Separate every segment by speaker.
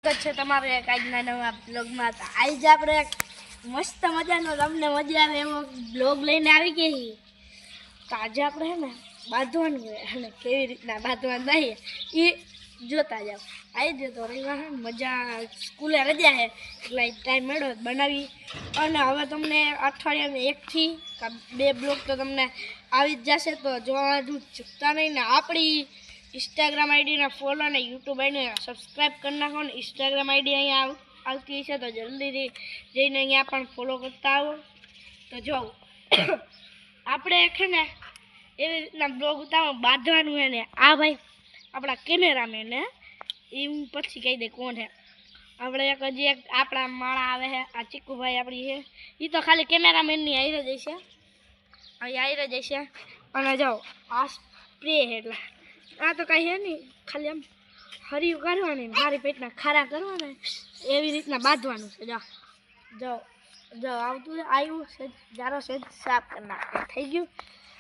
Speaker 1: છે તમારે એક આજના નવા બ્લોગમાં આજે આપણે મસ્ત મજાનો તમને મજા આવે એવો બ્લોગ લઈને આવી ગઈ. તો આજે આપણે હે ને બાંધવાનું હોય અને કેવી રીતના બાંધવાનું નહીં એ જોતા જાવ. આવી જતો રવિવાર મજા સ્કૂલે રજા છે એટલે ટાઈમ મળ્યો બનાવી. અને હવે તમને અઠવાડિયામાં 1 થી 2 બ્લોગ તો તમને આવી જ જશે. તો જોવાનું ચૂકતા નહીં ને આપણી इंस्टाग्राम आईडी ने फॉलो ने यूट्यूब आईडी ने सब्सक्राइब करना हो ने इंस्टाग्राम आईडी अँ आती है तो जल्दी जईने अँ पण फॉलो करता आओ. तो जो આપણે છે ને એવી રીતના બ્લોગ ઉતારવા બાંધવાનું હે ને આ ભાઈ આપણા કેમેરામેન ને એ હું પછી કહી દે કોણ હે. આપણે એક હજી એક આપણા માળા આવે છે આ ચીકુભાઈ આપણી છે એ તો ખાલી કેમેરામેનની આઈ રહી જશે અહીં આવી રહી જશે. અને જાઓ આ સ્પ્રે એટલે આ તો કાંઈ હે નહીં ખાલી આમ હરિયું કરવાની મારી પેટના ખારા કરવાના એવી રીતના બાંધવાનું છે. જાઓ જાઓ જાઓ આવતું આવ્યું છે જારો છે સાફ કરી નાખે થઈ ગયું.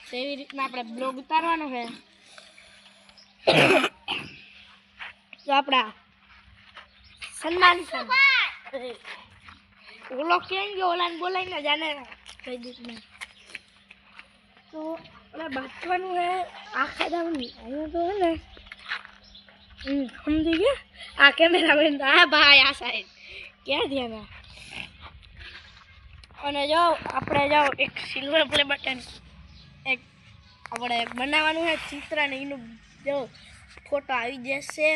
Speaker 1: તો એવી રીતના આપણે બ્લોગ ઉતારવાનો છે. તો આપણા સલમાન ખાન ઓલો ક્યાં ગયો ઓલાને બોલાવીને જાને કઈ રીતના તો આપણે બાંધવાનું છે આખા દાવની અહીંયા તો હે ને સમજી ગયા આ કેમેરામેન તો હા ભાઈ આ સાઈડ ક્યાં ધ્યાન. અને જાઓ આપણે જાઓ એક સિલ્વર પ્લે બટન એક આપણે બનાવવાનું છે ચિત્ર ને એનું જો ફોટો આવી જશે.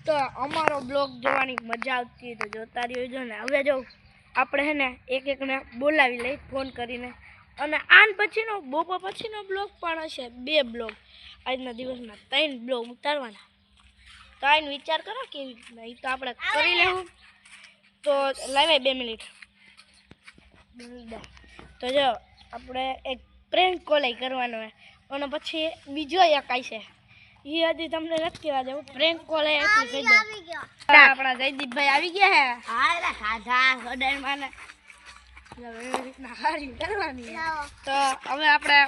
Speaker 1: તો અમારો બ્લોગ જોવાની મજા આવતી હોય તો જોતા રહ્યો ને. હવે જો આપણે હે ને એકને બોલાવી લઈ ફોન કરીને. અને આન પછીનો બપોર પછીનો બ્લોગ પણ હશે 2 બ્લોગ આજના દિવસના 3 બ્લોગ ઉતારવાના. તો આનો વિચાર કરો કેવી રીતના એ તો આપણે કરી લેવું. તો લાવે 2 મિનિટ. તો જો આપણે એક પ્રેન્ક કોલ કરવાનો હોય અને પછી બીજો એક આવશે એ હજી તમને નથી કહેવા દેવું. પ્રેન્ક કોલ એટલું કહી દઉં આપણા જયદીપભાઈ આવી ગયા હે હા ખાધા ઓર્ડરમાં ને એવી રીતના હારી કરવાની. તો હવે આપણે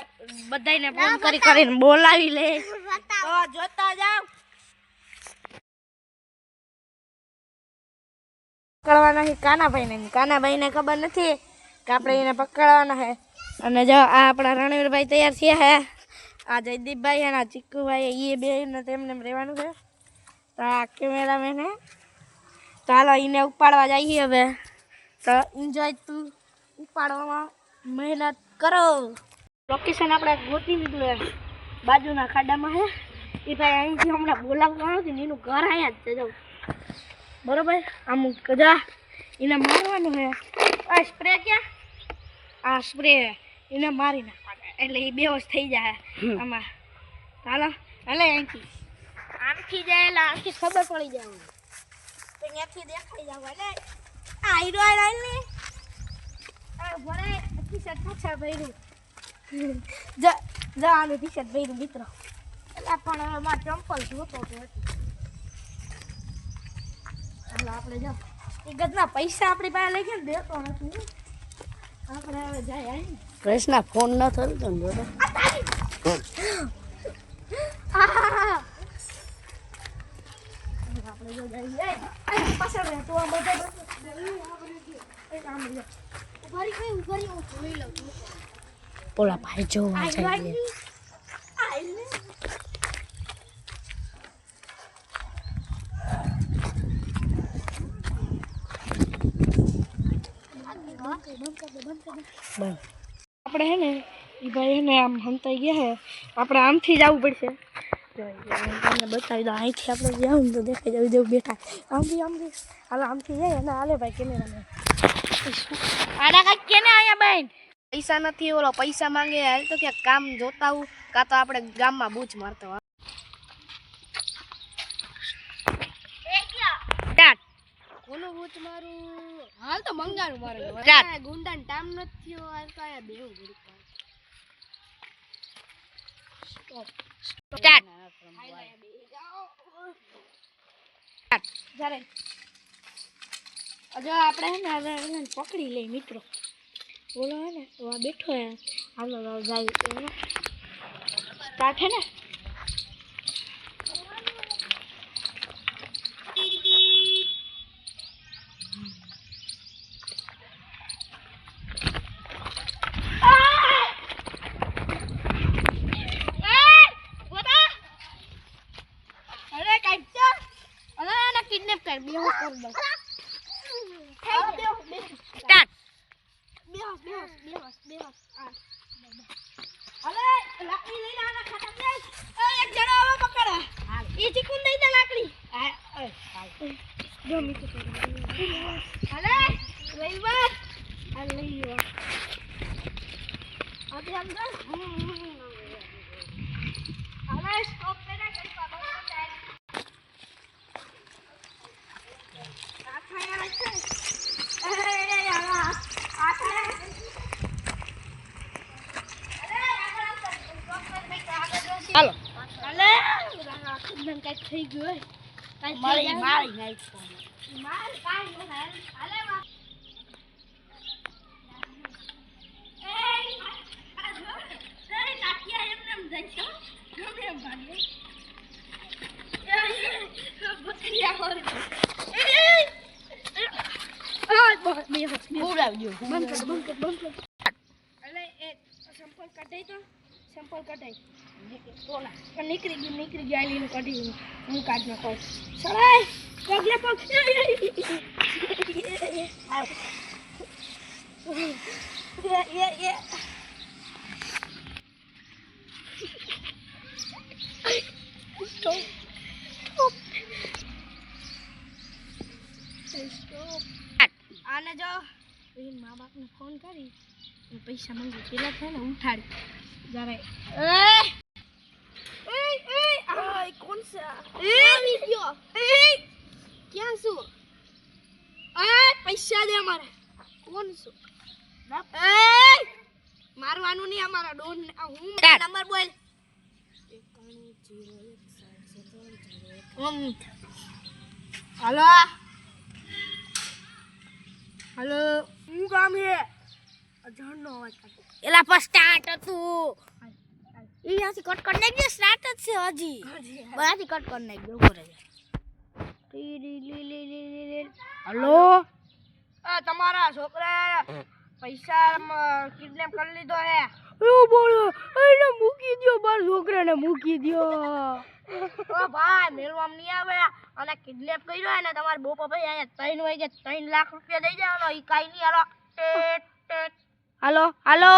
Speaker 1: બધાને ફોન કરીને બોલાવી લે. તો જોતા જાવ પકડવાના છે કાનાભાઈને ખબર નથી કે આપણે એને પકડવાના છે. અને જો આ આપણા રણવીરભાઈ તૈયાર થયા હે આ જયદીપભાઈ અને આ ચીકુભાઈ એ બે ને તેમને રહેવાનું છે. તો આ કેમેરામેન હે તો હાલો એને ઉપાડવા જઈએ હવે. તો એન્જોય તું ઉપાડવામાં મહેનત કરો. લોકેશન આપણે ગોતી લીધું હે બાજુના ખાડામાં હે એ ભાઈ અહીંથી હમણાં બોલાવવાનું હતું ને એનું ઘર અહીંયા જ છે. જાઉં બરોબર અમુક જા એને મારવાનું છે. આ સ્પ્રે ક્યાં આ સ્પ્રે એને મારી નાખવાના એટલે એ બેહોશ થઈ જાય આમાં. હાલો હાલે અહીંથી આમથી જાય એટલે આમથી ખબર પડી જાય તો ત્યાંથી દેખાઈ જાવ. એટલે આ હીરો આવીને ભરે ટી શર્ટ પાછા ભર્યું જવાનું ટી શર્ટ ભર્યું મિત્રો. એટલે પણ હવે મારે ચંપલ જોતો હતો એટલે આપણે જો એ ગદના પૈસા આપણી પાસે લઈ ગયા ને દેતો નથી આપણે હવે જાય આવી
Speaker 2: કૃષ્ણ ફોન ન થયો તો ને જોતો
Speaker 1: આપણે જો જાય પાછળ તો આ બધા ઉભારી હું જોઈ લઉં છું.
Speaker 2: ઓલા ભાઈ જોવા જાય આપણે હે ને એ ભાઈ હે ને આમ હમતાઈ ગયા હે આપણે આમથી જવું પડશે. તમને બતાવી દો અહીંથી આપણે જાવ ને તો દેખાઈ જવું જેવું બેઠા આમથી હાલ આમથી જાય અને હાલે ભાઈ કેમેરામેન આડા કાંઈક કે ને અહીંયા બેન પૈસા નથી ઓલો પૈસા માંગે હાલ તો ક્યાંક કામ જોતા હું કાં તો આપણે ગામમાં બૂચ મારતો કોનું બૂચ મારું હાલ તો મંગાનું મારે ગુંડાને ટાઈમ નથી થયો હાલ તો અહીંયા બેવું જો આપણે હે ને હવે પકડી લઈ મિત્રો. બોલો હે ને તો આ બેઠો હે હાલો જાય સ્ટાર્ટ હે ને
Speaker 1: કિડનેપ કર બેહોશ કર દઉં
Speaker 2: સ્ટાર્ટ.
Speaker 1: બેહોશ અલે લાકડી લઈને આના ખાતા દે એક જણો આવો પકડ ઈ ચીકુન દઈ દે લાકડી જો મીઠું અલે લઈ વાત આ લઈ લો અબે અંદર અલે સ્ટોપ લેના કરી પાડો આ ખાયા છે એ યાર આ ખાયા
Speaker 2: હાલો.
Speaker 1: અલે ખુદન કઈ થઈ ગયું
Speaker 2: મારી નાખ.
Speaker 1: માર કાઈ ન થાય અલે વા એ કાકિયા એમ નમ જઈશો ગમે એમ ભાગે બકરિયા હોર
Speaker 2: બોલાવજો.
Speaker 1: બંધ કર અલે એ સંપલ કઢાઈ તો સંપલ કઢાઈ નીકળી ગઈ આલીને કાઢી હું કાઢ નાખો સરાય પગલે પગ એ આને જો મા બાપને ફોન કરી પૈસા માંગી પેલા થાય ને ઉઠાડી જયારે कौन सा वीडियो क्या सु पैसा दे हमारे कौन सु मारवानु नहीं हमारा डोन हूं नंबर बोल हेलो हेलो હું કામ હે અજાણનો અવાજ કાઢો
Speaker 2: એલા પર સ્ટાર્ટ હતું. ઈ આથી કટ કરી નાખજો. સ્ટાર્ટ જ છે હજી. બરાથી કટ કરી નાખજો. ઉભો રહેજો. હલો.
Speaker 1: તમારા છોકરા પૈસા કિડનેપ કરી લીધો હે
Speaker 2: એવું બોલો. એને મૂકી દ્યો. મારા છોકરાને મૂકી દ્યો.
Speaker 1: ઓ ભાઈ મેલવામ નહીં આવે અને કિડનેપ કર્યો હે ને તમારા બોપા ભાઈ અહીંયા 3 વાગે 3 લાખ રૂપિયા દઈ દેવાનો ઈ કાઈ નહીં હાલો
Speaker 2: હાલો હાલો.